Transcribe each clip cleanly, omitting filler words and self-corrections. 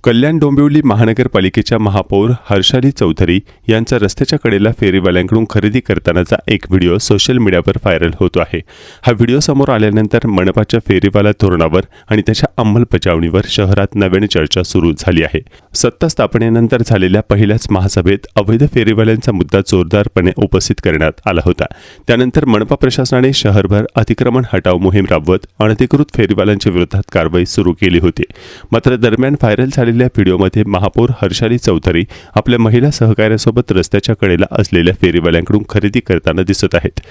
कल्याण डोंबिवली महानगरपालिकेच्या महापौर हर्षाली चौधरी यांचा रस्त्याच्या कडेला फेरीवाल्यांकडून खरेदी करतानाचा एक व्हिडिओ सोशल मीडियावर व्हायरल होतो आहे। हा व्हिडिओ समोर आल्यानंतर मनपाच्या फेरीवाला धोरणावर आणि त्याच्या अंमलबजावणीवर शहरात नव्याने चर्चा सुरू झाली आहे। सत्ता स्थापनेनंतर झालेल्या पहिल्याच महासभेत अवैध फेरीवाल्यांचा मुद्दा जोरदारपणे उपस्थित करण्यात आला होता। त्यानंतर मनपा प्रशासनाने शहरभर अतिक्रमण हटाव मोहीम राबवत अनधिकृत फेरीवाल्यांच्या विरोधात कारवाई सुरू केली होती। मात्र दरम्यान व्हायरल झालेल्या व्हिडिओमध्ये महापौर हर्षाली चौधरी आपल्या महिला सहकाऱ्यासोबत रस्त्याच्या कडेला असलेल्या फेरीवाल्यांकडून खरेदी करताना दिसत आहेत।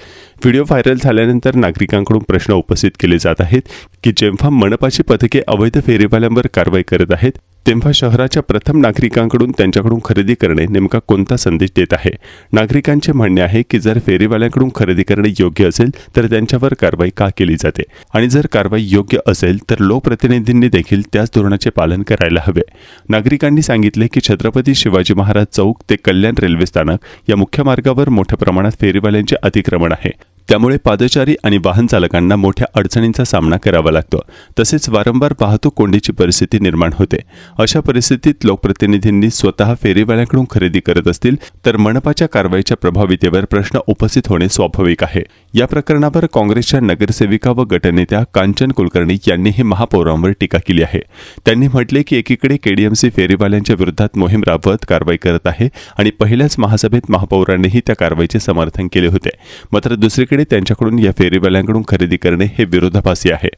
व्हिडिओ व्हायरल झाल्यानंतर नागरिकांकडून प्रश्न उपस्थित केले जात आहेत की जेव्हा मनपाची पथके अवैध फेरीवाल्यांवर कारवाई करत आहेत तेव्हा शहराच्या प्रथम नागरिकांकडून त्यांच्याकडून खरेदी करणे नेमका कोणता संदेश देत आहे। नागरिकांचे म्हणणे आहे की जर फेरीवाल्यांकडून खरेदी करणे योग्य असेल तर त्यांच्यावर कारवाई का केली जाते आणि जर कारवाई योग्य असेल तर लोकप्रतिनिधींनी देखील त्याच धोरणाचे पालन करायला हवे। नागरिकांनी सांगितले की छत्रपती शिवाजी महाराज चौक ते कल्याण रेल्वे स्थानक या मुख्य मार्गावर मोठ्या प्रमाणात फेरीवाल्यांचे अतिक्रमण आहे। त्यामुळे पादचारी आणि वाहन चालकांना मोठ्या अडचणींचा सामना करावा लागतो। तसेच वारंवार वाहतूक कोंडीची परिस्थिती निर्माण होते। अशा परिस्थितीत लोकप्रतिनिधींनी स्वतः फेरीवाल्यांकडून खरेदी करत असतील तर मनपाच्या कारवाईच्या प्रभावितेवर प्रश्न उपस्थित होणे स्वाभाविक आहे। या प्रकरणावर काँग्रेसच्या नगरसेविका व गटनेत्या कांचन कुलकर्णी यांनीही महापौरांवर टीका केली आहे। त्यांनी म्हटले की एकीकडे केडीएमसी फेरीवाल्यांच्या विरोधात मोहीम राबवत कारवाई करत आहे आणि पहिल्याच महासभेत महापौरांनीही त्या कारवाईचे समर्थन केले होते। मात्र दुसरीकडे त्यांच्याकडून या फेरीवाल्यांकडून खरेदी करणे हे विरोधाभासी आहे।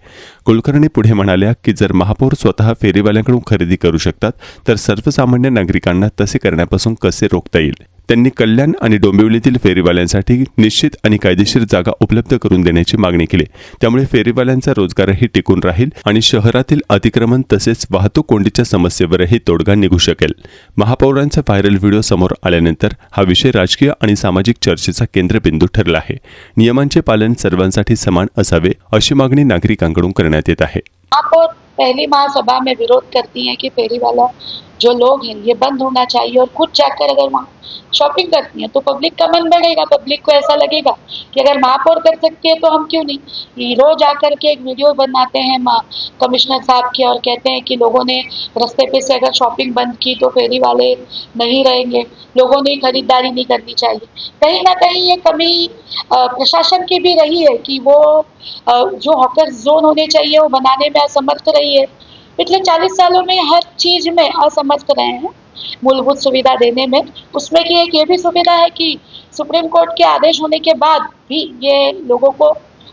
कुलकर्णी पुढे म्हणाल्या की जर महापौर स्वतः फेरीवाल्यांकडून खरेदी करू शकतात तर सर्वसामान्य नागरिकांना तसे करण्यापासून कसे रोखता येईल। त्यांनी कल्याण आणि डोंबिवलीतील फेरीवाल्यांसाठी निश्चित आणि कायदेशीर जागा उपलब्ध करून देण्याची मागणी केली। त्यामुळे फेरीवाल्यांचा रोजगारही टिकून राहील आणि शहरातील अतिक्रमण तसेच वाहतूक कोंडीच्या समस्येवरही तोडगा निघू शकेल। महापौरांचा व्हायरल व्हिडिओ समोर आल्यानंतर हा विषय राजकीय आणि सामाजिक चर्चेचा केंद्रबिंदू ठरला आहे। नियमांचे पालन सर्वांसाठी समान असावे अशी मागणी नागरिकांकडून करण्यात येत आहे। महापौर पहली महासभा में विरोध करती हैं कि फेरी वाला जो लोग हैं ये बंद होना चाहिए और खुद जाकर अगर वहाँ शॉपिंग करती हैं तो पब्लिक का मन बढ़ेगा। पब्लिक को ऐसा लगेगा कि अगर महापौर कर सकती है तो हम क्यों नहीं। रोज आकर के एक वीडियो बनाते हैं कमिश्नर साहब की और कहते हैं कि लोगों ने रास्ते पे से अगर शॉपिंग बंद की तो फेरी वाले नहीं रहेंगे, लोगों ने खरीदारी नहीं करनी चाहिए। कहीं ना कहीं ये कमी प्रशासन की भी रही है कि वो जो हॉकर जोन होने चाहिए वो बनाने में असमर्थ रही है। पिछले 40 सालों में हर चीज में असमर्थ रहे हैं मूलभूत सुविधा देने में। उसमें की एक ये भी सुविधा है कि सुप्रीम कोर्ट के आदेश होने के बाद भी ये लोगों को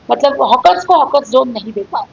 मतलब हॉकर्स को हॉकर जोन नहीं दे पाए।